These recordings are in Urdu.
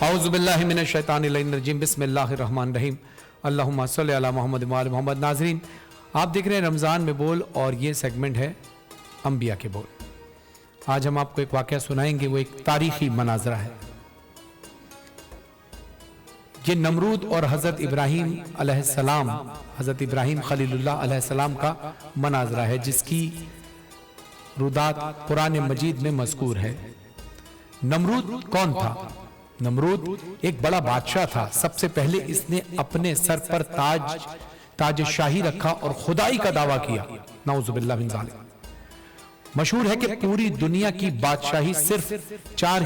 اعوذ باللہ من الشیطان الرجیم بسم اللہ الرحمن الرحیم اللہم صلی علی محمد وعلی محمد۔ ناظرین، آپ دیکھ رہے ہیں رمضان میں بول، اور یہ سیگمنٹ ہے انبیاء کے بول۔ آج ہم آپ کو ایک واقعہ سنائیں گے، وہ ایک تاریخی مناظرہ ہے۔ یہ نمرود اور حضرت ابراہیم علیہ السلام، حضرت ابراہیم خلیل اللہ علیہ السلام کا مناظرہ ہے، جس کی رودات قرآن مجید میں مذکور ہے۔ نمرود کون تھا؟ نمرود ایک بڑا بادشاہ تھا۔ سب سے پہلے اس نے اپنے سر پر تاج شاہی رکھا اور خدائی کا دعویٰ کیا، نعوذ باللہ من ذالک۔ مشہور ہے کہ پوری دنیا کی بادشاہی صرف چار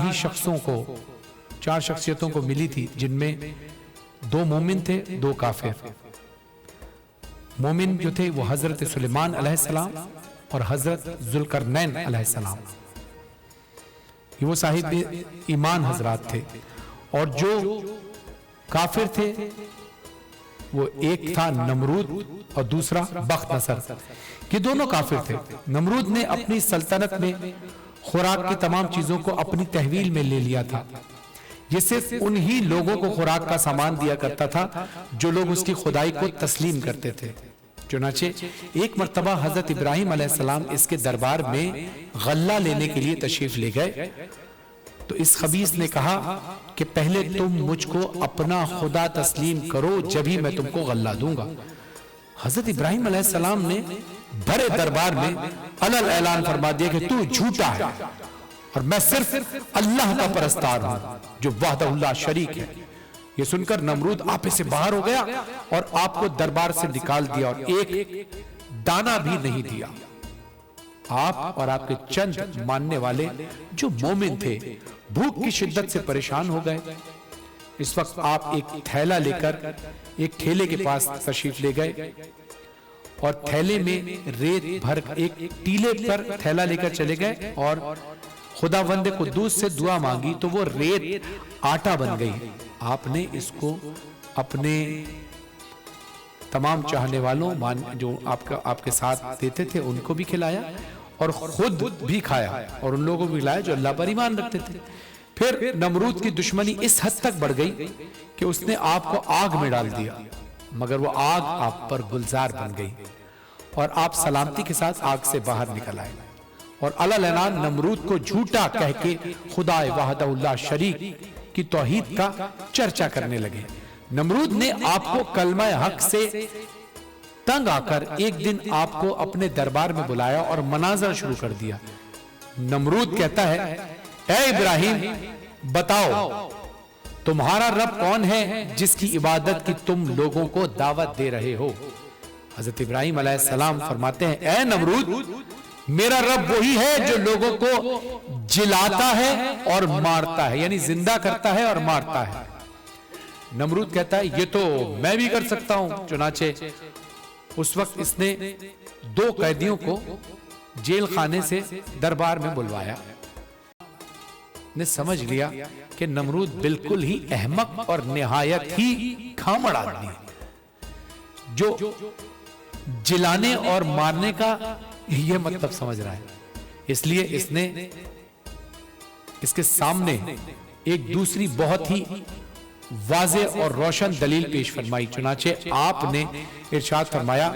شخصیتوں کو ملی تھی، جن میں 2 مومن تھے، 2 کافر۔ مومن جو تھے وہ حضرت سلیمان علیہ السلام اور حضرت ذوالقرنین علیہ السلام، یہ وہ صاحب ایمان حضرات تھے۔ اور جو کافر تھے وہ ایک تھا نمرود اور دوسرا بخت نصر، یہ دونوں کافر تھے۔ نمرود نے اپنی سلطنت میں خوراک کی تمام چیزوں کو اپنی تحویل میں لے لیا تھا۔ یہ صرف انہی لوگوں کو خوراک کا سامان دیا کرتا تھا جو لوگ اس کی خدائی کو تسلیم کرتے تھے۔ چنانچہ ایک مرتبہ حضرت ابراہیم علیہ السلام اس کے دربار میں غلہ لینے کے لیے تشریف لے گئے، تو اس خبیث نے کہا کہ پہلے تم مجھ کو اپنا خدا تسلیم کرو، جبھی میں تم کو غلہ دوں گا۔ حضرت ابراہیم علیہ السلام نے بھرے دربار میں علل اعلان فرما دیا کہ تو جھوٹا ہے اور میں صرف اللہ کا پرستار ہوں جو وحدہ اللہ شریک ہے۔ یہ سن کر نمرود آپے سے باہر ہو گیا اور آپ کو دربار سے نکال دیا اور ایک دانہ بھی نہیں دیا۔ آپ اور آپ کے چند ماننے والے جو مومن تھے بھوک کی شدت سے پریشان ہو گئے۔ اس وقت آپ ایک تھیلا لے کر ایک ٹھیلے کے پاس تشریف لے گئے اور تھیلے میں ریت بھر ایک ٹیلے پر تھیلا لے کر چلے گئے اور خداوند قدوس سے دعا مانگی، تو وہ ریت آٹا بن گئی۔ آپ نے اس کو اپنے تمام چاہنے والوں جو آپ کے ساتھ دیتے تھے ان کو بھی کھلایا اور خود بھی کھایا، اور ان لوگوں کو بھی کھلایا جو اللہ پر ایمان رکھتے تھے۔ پھر نمرود کی دشمنی اس حد تک بڑھ گئی کہ اس نے آپ کو آگ میں ڈال دیا، مگر وہ آگ آپ پر گلزار بن گئی اور آپ سلامتی کے ساتھ آگ سے باہر نکل آئے، اور علل اعلان نمرود کو جھوٹا کہہ کے خدا وحدہ اللہ شریک کی توحید کا چرچا کرنے لگے۔ نمرود نے آپ کو کلمہ حق سے تنگ آ کر ایک دن آپ کو اپنے دربار میں بلایا اور مناظرہ شروع کر دیا۔ نمرود کہتا ہے، اے ابراہیم بتاؤ تمہارا رب کون ہے جس کی عبادت کی تم لوگوں کو دعوت دے رہے ہو؟ حضرت ابراہیم علیہ السلام فرماتے ہیں، اے نمرود میرا رب وہی ہے جو لوگوں کو جلاتا ہے اور مارتا ہے، یعنی زندہ کرتا ہے اور مارتا ہے۔ نمرود کہتا ہے یہ تو میں بھی کر سکتا ہوں۔ چنانچہ اس وقت اس نے 2 قیدیوں کو جیل خانے سے دربار میں بلوایا۔ نے سمجھ لیا کہ نمرود بالکل ہی احمق اور نہایت ہی کھامڑ آدمی ہے جو جلانے اور مارنے کا یہ مطلب سمجھ رہا ہے۔ اس لیے اس نے اس کے سامنے ایک دوسری بہت ہی واضح اور روشن دلیل پیش فرمائی۔ چنانچہ آپ نے ارشاد فرمایا،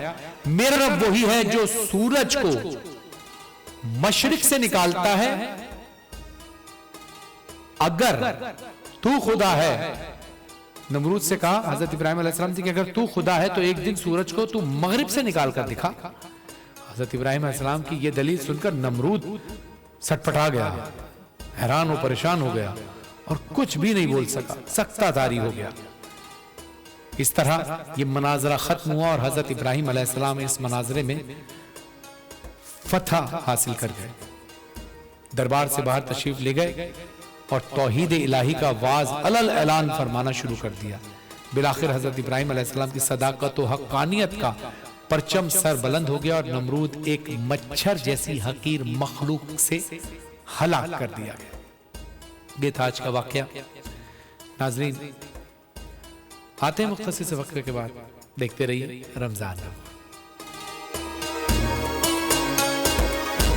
میرا رب وہی ہے جو سورج کو مشرق سے نکالتا ہے، اگر تو خدا ہے۔ نمرود سے کہا حضرت ابراہیم علیہ السلام سے کہ اگر تو خدا ہے تو ایک دن سورج کو تو مغرب سے نکال کر دکھا۔ حضرت ابراہیم علیہ السلام کی یہ دلیل سن کر نمرود سٹپٹا گیا، حیران و پریشان ہو گیا اور کچھ بھی نہیں بول سکا، سکتہ داری ہو گیا۔ اس طرح یہ مناظرہ ختم ہوا اور حضرت ابراہیم علیہ السلام اس مناظرے میں فتح حاصل کر گئے۔ دربار سے باہر تشریف لے گئے اور توحید الہی کا واز علل اعلان فرمانا شروع کر دیا۔ بالآخر حضرت ابراہیم علیہ السلام کی صداقت و حقانیت کا پرچم سر بلند ہو گیا اور نمرود ایک مچھر جیسی حقیر مخلوق سے ہلاک کر دیا گیا۔ یہ تھا آج کا واقعہ۔ ناظرین، آتے ہیں مختصر سے وقفے کے بعد، دیکھتے رہیے رمضان۔